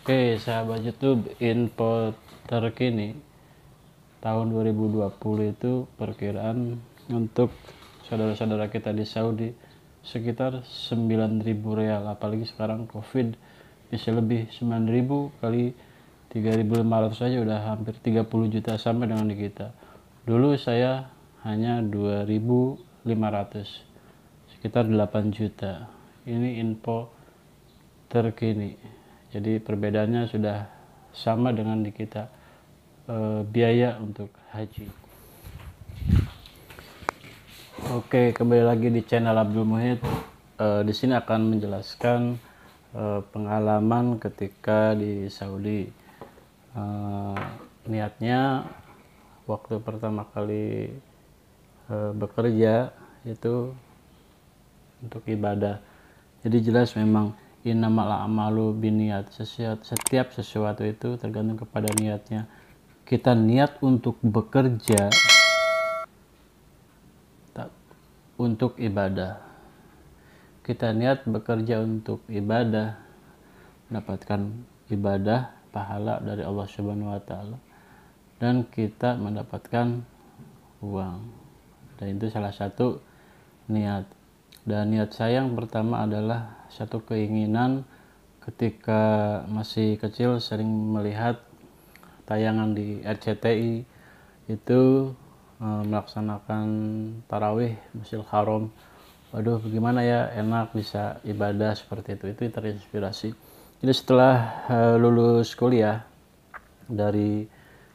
Oke, sahabat YouTube, info terkini tahun 2020 itu perkiraan untuk saudara-saudara kita di Saudi sekitar 9.000 real, apalagi sekarang Covid bisa lebih 9.000 kali 3.500 saja udah hampir 30 juta sama dengan di kita. Dulu saya hanya 2.500, sekitar 8 juta. Ini info terkini. Jadi perbedaannya sudah sama dengan di kita, biaya untuk haji. Oke, kembali lagi di channel Abdul Muhid. Di sini akan menjelaskan pengalaman ketika di Saudi. Niatnya waktu pertama kali bekerja itu untuk ibadah. Jadi jelas memang innamal a'malu binniyat. Setiap sesuatu itu tergantung kepada niatnya. Kita niat untuk bekerja untuk ibadah. Kita niat bekerja untuk ibadah, mendapatkan ibadah, pahala dari Allah Subhanahu wa taala, dan kita mendapatkan uang. Dan itu salah satu niat. Dan niat saya yang pertama adalah satu keinginan ketika masih kecil sering melihat tayangan di RCTI itu melaksanakan tarawih Masjidil Haram. Waduh, bagaimana ya, enak bisa ibadah seperti itu terinspirasi. Jadi setelah lulus kuliah dari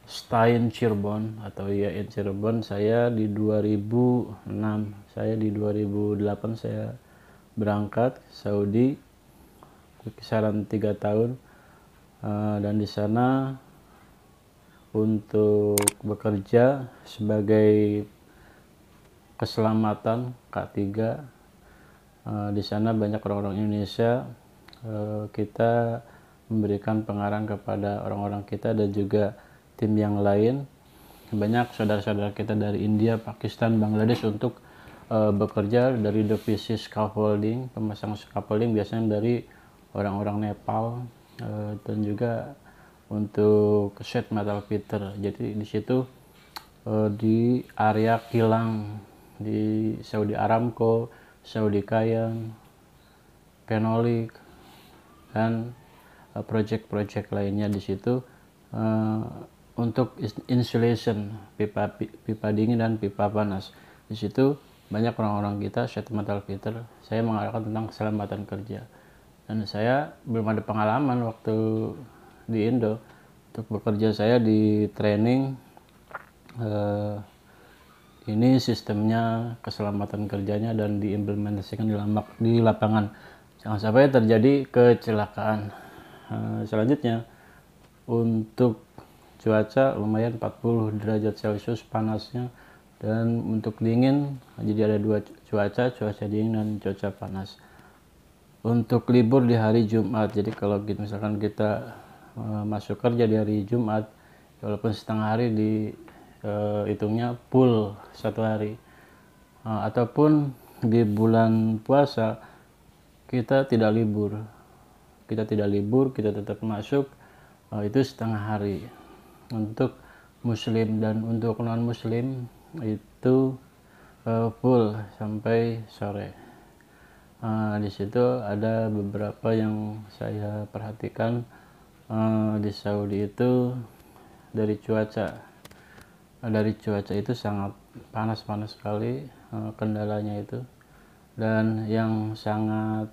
Stein Cirebon atau IAIN Cirebon, saya di 2006, saya di 2008 saya berangkat Saudi kisaran 3 tahun, dan di sana untuk bekerja sebagai keselamatan K3. Di sana banyak orang-orang Indonesia. Kita memberikan pengarahan kepada orang-orang kita dan juga tim yang lain. Banyak saudara-saudara kita dari India, Pakistan, Bangladesh untuk bekerja dari divisi scaffolding, pemasang scaffolding biasanya dari orang-orang Nepal, dan juga untuk set metal fitter. Jadi di situ di area kilang di Saudi Aramco, Saudi Kayan, Phenolic, dan project-project lainnya di situ untuk insulation, pipa dingin dan pipa panas. Di situ banyak orang-orang kita set metal fitter. Saya mengarahkan tentang keselamatan kerja. Dan saya belum ada pengalaman waktu di Indo. Untuk bekerja saya di training, ini sistemnya, keselamatan kerjanya, dan diimplementasikan di lapangan. Jangan sampai terjadi kecelakaan. Selanjutnya untuk cuaca lumayan 40 derajat Celcius panasnya, dan untuk dingin jadi ada dua cuaca dingin dan cuaca panas. Untuk libur di hari Jumat, jadi kalau misalkan kita masuk kerja di hari Jumat, walaupun setengah hari hitungnya full 1 hari. Ataupun di bulan puasa kita tidak libur, kita tetap masuk, itu setengah hari untuk muslim, dan untuk non muslim itu full sampai sore. Di situ ada beberapa yang saya perhatikan di Saudi itu. Dari cuaca itu sangat panas sekali, kendalanya itu. Dan yang sangat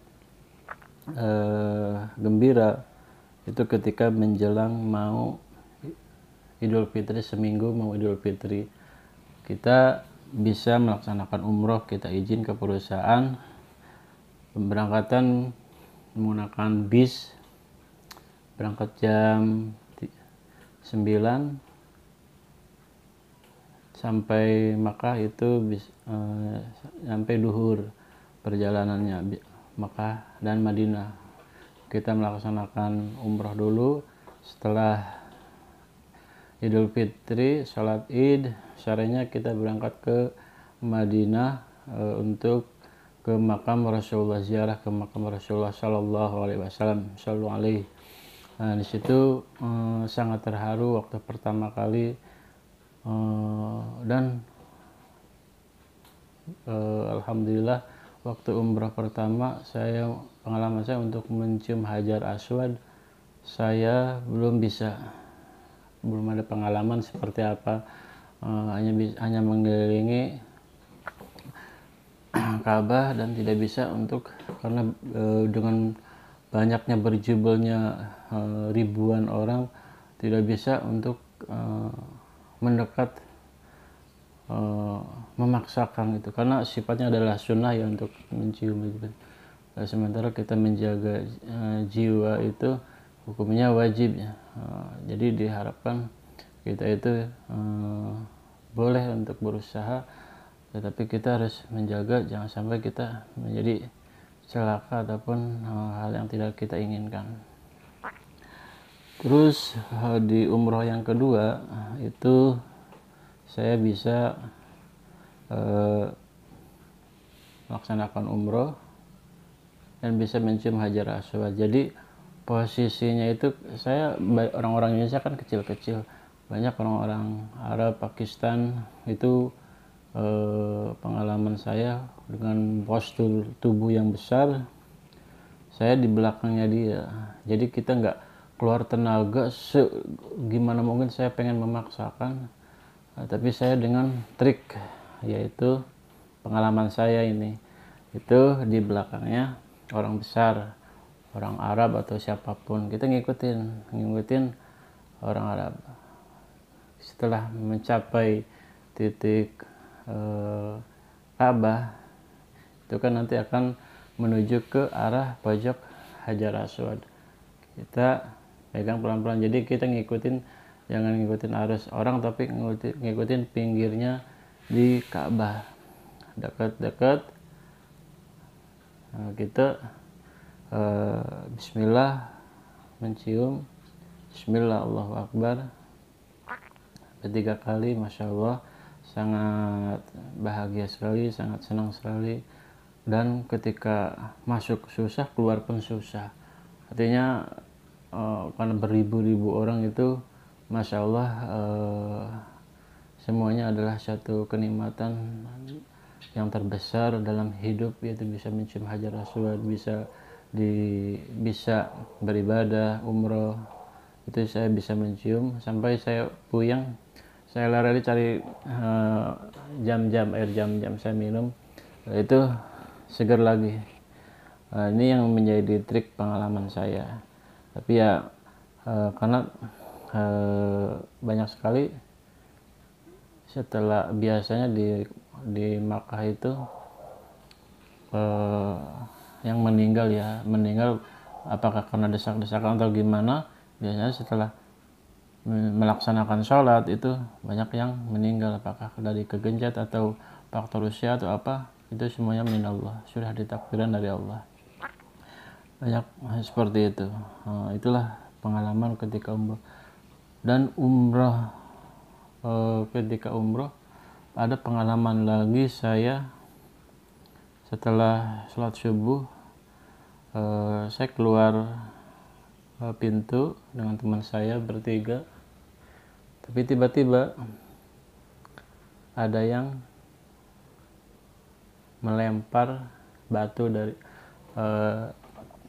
gembira itu ketika menjelang mau Idul Fitri, seminggu mau Idul Fitri, kita bisa melaksanakan umroh. Kita izin ke perusahaan, pemberangkatan menggunakan bis, berangkat jam 9 sampai Makkah itu sampai duhur perjalanannya, Makkah dan Madinah. Kita melaksanakan umroh dulu. Setelah Idul Fitri, sholat Id, sorenya kita berangkat ke Madinah untuk ke makam Rasulullah, ziarah ke makam Rasulullah Shallallahu Alaihi Wasallam. Nah, di situ sangat terharu waktu pertama kali, dan alhamdulillah waktu umrah pertama pengalaman saya untuk mencium Hajar Aswad, saya belum ada pengalaman seperti apa, hanya mengelilingi Ka'bah dan tidak bisa karena dengan banyaknya berjubelnya ribuan orang, tidak bisa untuk mendekat, memaksakan itu, karena sifatnya adalah sunnah ya untuk mencium itu. Sementara kita menjaga jiwa itu hukumnya wajib ya. Jadi diharapkan kita itu boleh untuk berusaha, tetapi kita harus menjaga jangan sampai kita menjadi celaka ataupun hal yang tidak kita inginkan. Terus di umroh yang kedua itu saya bisa melaksanakan umroh dan bisa mencium Hajar Aswad. Jadi posisinya itu orang-orang Indonesia kan kecil-kecil, banyak orang-orang Arab, Pakistan itu, pengalaman saya dengan postur tubuh yang besar, saya di belakangnya dia. Jadi kita nggak keluar tenaga gimana mungkin saya pengen memaksakan, tapi saya dengan trik, yaitu pengalaman saya ini, itu di belakangnya orang besar, orang Arab atau siapapun, kita ngikutin orang Arab. Setelah mencapai titik Ka'bah, itu kan nanti akan menuju ke arah pojok Hajar Aswad. Kita pegang pelan-pelan, jadi kita jangan ngikutin arus orang, tapi ngikutin pinggirnya di Ka'bah, dekat-dekat. Kita bismillah mencium, bismillah, Allahu Akbar, 3 kali. Masya Allah, sangat bahagia sekali, sangat senang sekali. Dan ketika masuk susah, keluar pun susah. Artinya karena beribu-ribu orang itu, Masya Allah, semuanya adalah satu kenikmatan yang terbesar dalam hidup, yaitu bisa mencium Hajar Aswad, bisa beribadah umroh. Itu saya bisa mencium sampai saya puyeng, saya lari cari air jam-jam saya minum, itu segar lagi. Ini yang menjadi trik pengalaman saya. Tapi ya karena banyak sekali setelah biasanya di Makkah itu yang meninggal apakah karena desak-desakan atau gimana, biasanya setelah melaksanakan sholat itu banyak yang meninggal, apakah dari kegenjat atau faktor usia atau apa, itu semuanya minallah, sudah ditakdirkan dari Allah. Banyak seperti itu. Itulah pengalaman ketika umroh. Dan ketika umroh ada pengalaman lagi, saya setelah sholat subuh, saya keluar pintu dengan teman saya bertiga, tapi tiba-tiba ada yang melempar batu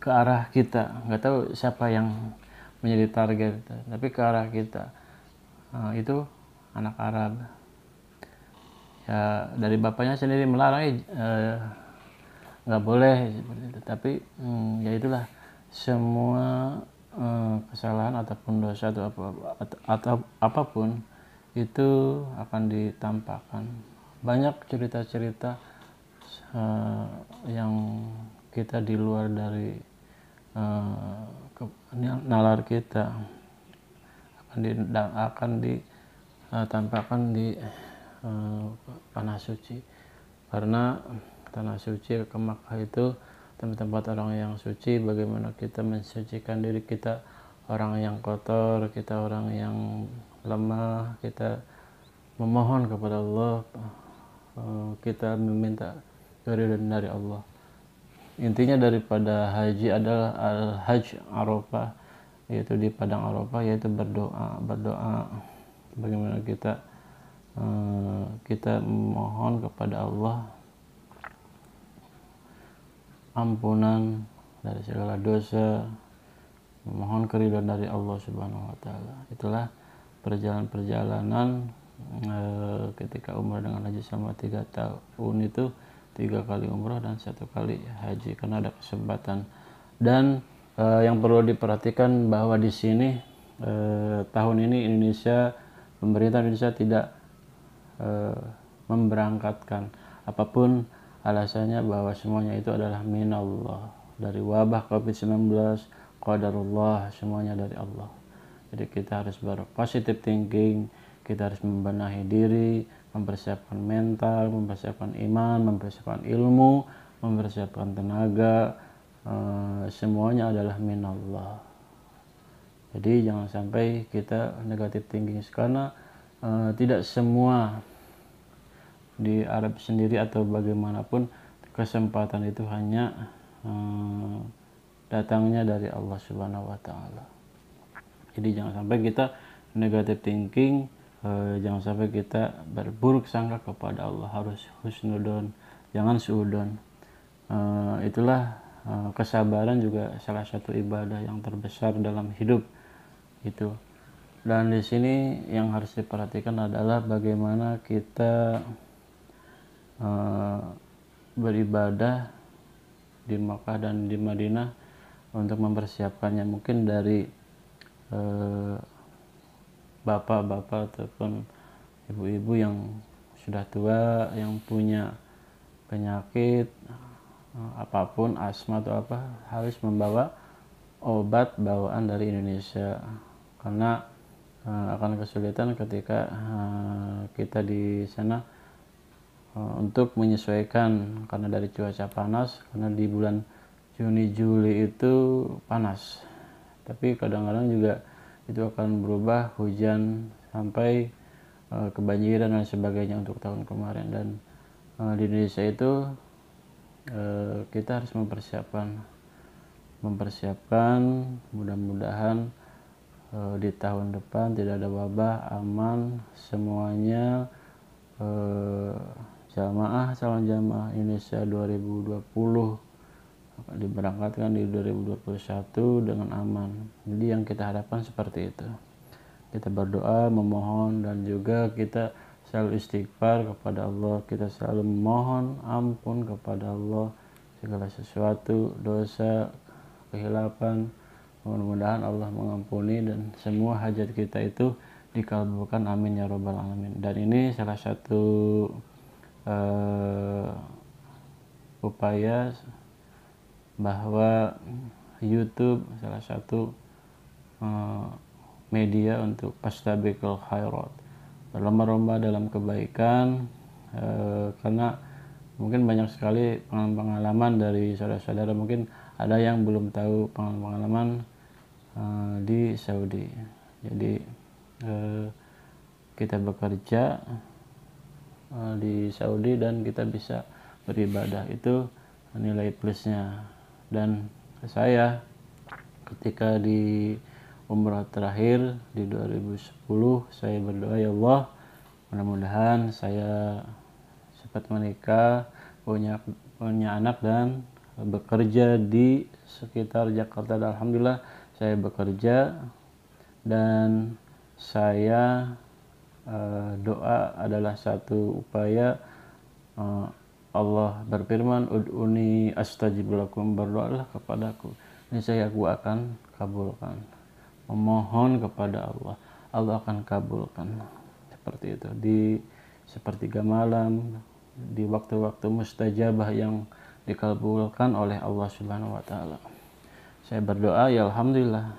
ke arah kita. Nggak tahu siapa yang menjadi target, tapi ke arah kita. Itu anak Arab ya, dari bapaknya sendiri melarang, nggak boleh seperti itu. Tapi ya itulah, semua kesalahan ataupun dosa atau apapun itu akan ditampakkan. Banyak cerita-cerita yang kita di luar dari nalar kita akan ditampakkan di tanah suci, karena tanah suci ke Makkah itu tempat orang yang suci. Bagaimana kita mensucikan diri kita, orang yang kotor, kita orang yang lemah, kita memohon kepada Allah, kita meminta keridhaan dari Allah. Intinya daripada haji adalah al-hajj Arafah, yaitu di padang Arafah, yaitu berdoa bagaimana kita memohon kepada Allah ampunan dari segala dosa, memohon keridhaan dari Allah Subhanahu wa taala. Itulah perjalanan ketika umrah dengan haji selama 3 tahun itu, 3 kali umrah dan 1 kali haji karena ada kesempatan. Dan yang perlu diperhatikan bahwa di sini tahun ini pemerintah Indonesia tidak memberangkatkan, apapun alasannya, bahwa semuanya itu adalah minallah, dari wabah COVID-19, qadarullah, semuanya dari Allah. Jadi kita harus positive thinking, kita harus membenahi diri, mempersiapkan mental, mempersiapkan iman, mempersiapkan ilmu, mempersiapkan tenaga, semuanya adalah minallah. Jadi jangan sampai kita negative thinking, karena tidak semua di Arab sendiri atau bagaimanapun kesempatan itu hanya datangnya dari Allah Subhanahu wa taala. Jadi jangan sampai kita negative thinking, jangan sampai kita berburuk sangka kepada Allah, harus husnudon, jangan suudon. Itulah kesabaran juga salah satu ibadah yang terbesar dalam hidup itu. Dan di sini yang harus diperhatikan adalah bagaimana kita beribadah di Makkah dan di Madinah untuk mempersiapkannya. Mungkin dari bapak-bapak ataupun ibu-ibu yang sudah tua, yang punya penyakit apapun, asma atau apa, harus membawa obat bawaan dari Indonesia, karena akan kesulitan ketika kita di sana untuk menyesuaikan, karena dari cuaca panas, karena di bulan Juni Juli itu panas, tapi kadang-kadang juga itu akan berubah hujan sampai kebanjiran dan sebagainya untuk tahun kemarin. Dan di Indonesia itu kita harus mempersiapkan, mudah-mudahan di tahun depan tidak ada wabah, aman semuanya. Calon jamaah Indonesia 2020 diberangkatkan di 2021 dengan aman. Jadi yang kita harapkan seperti itu. Kita berdoa, memohon, dan juga kita selalu istighfar kepada Allah. Kita selalu memohon ampun kepada Allah segala sesuatu, dosa, kehilapan. Mudah-mudahan Allah mengampuni dan semua hajat kita itu dikabulkan, amin ya robbal alamin. Dan ini salah satu upaya bahwa YouTube salah satu media untuk fastabiqul khairat, berlomba-lomba dalam kebaikan, karena mungkin banyak sekali pengalaman dari saudara-saudara, mungkin ada yang belum tahu pengalaman di Saudi. Jadi kita bekerja di Saudi dan kita bisa beribadah, itu nilai plusnya. Dan saya ketika di umrah terakhir di 2010, saya berdoa, ya Allah, mudah-mudahan saya cepat menikah, punya anak dan bekerja di sekitar Jakarta. Dan alhamdulillah saya bekerja, dan saya doa adalah satu upaya. Allah berfirman, ud'uni astajib lakum, berdoalah kepadaku, niscaya aku akan kabulkan. Memohon kepada Allah, Allah akan kabulkan. Seperti itu, di sepertiga malam, di waktu-waktu mustajabah yang dikabulkan oleh Allah Subhanahu wa taala. Saya berdoa, ya alhamdulillah.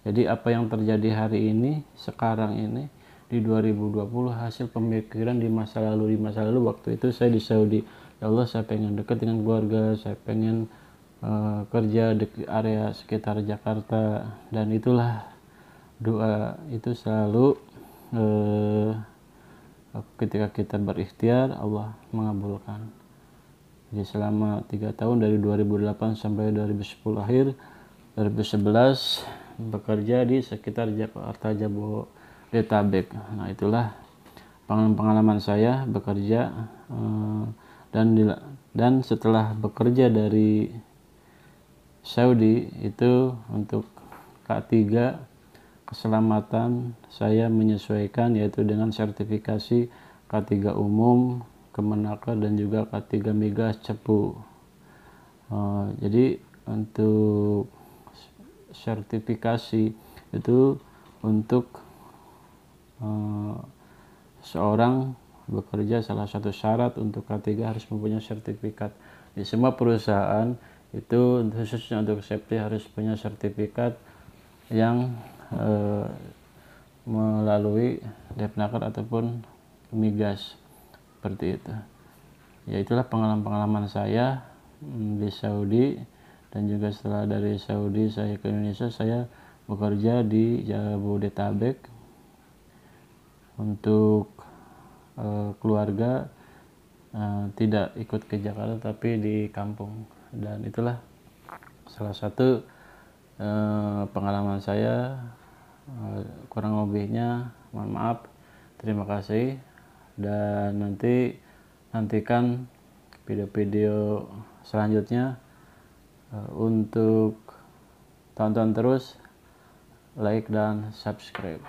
Jadi apa yang terjadi hari ini, sekarang ini di 2020, hasil pemikiran di masa lalu waktu itu saya di Saudi. Ya Allah, saya pengen dekat dengan keluarga, saya pengen kerja di area sekitar Jakarta, dan itulah doa itu selalu ketika kita berikhtiar, Allah mengabulkan. Jadi selama 3 tahun, dari 2008 sampai 2010 akhir, 2011 bekerja di sekitar Jakarta Jabodetabek. Nah, itulah pengalaman saya bekerja, dan setelah bekerja dari Saudi itu untuk K3 keselamatan saya menyesuaikan, yaitu dengan sertifikasi K3 umum Kemenaker dan juga K3 Migas Cepu. Jadi untuk sertifikasi itu untuk seorang bekerja, salah satu syarat untuk K3 harus mempunyai sertifikat. Di semua perusahaan itu khususnya untuk safety harus punya sertifikat yang melalui Depnaker ataupun Migas, seperti itu. Ya, itulah pengalaman saya di Saudi, dan juga setelah dari Saudi saya ke Indonesia, saya bekerja di Jabodetabek untuk keluarga, tidak ikut ke Jakarta tapi di kampung. Dan itulah salah satu pengalaman saya. Kurang lebihnya mohon maaf, terima kasih, dan nantikan video-video selanjutnya. Untuk tonton terus, like dan subscribe.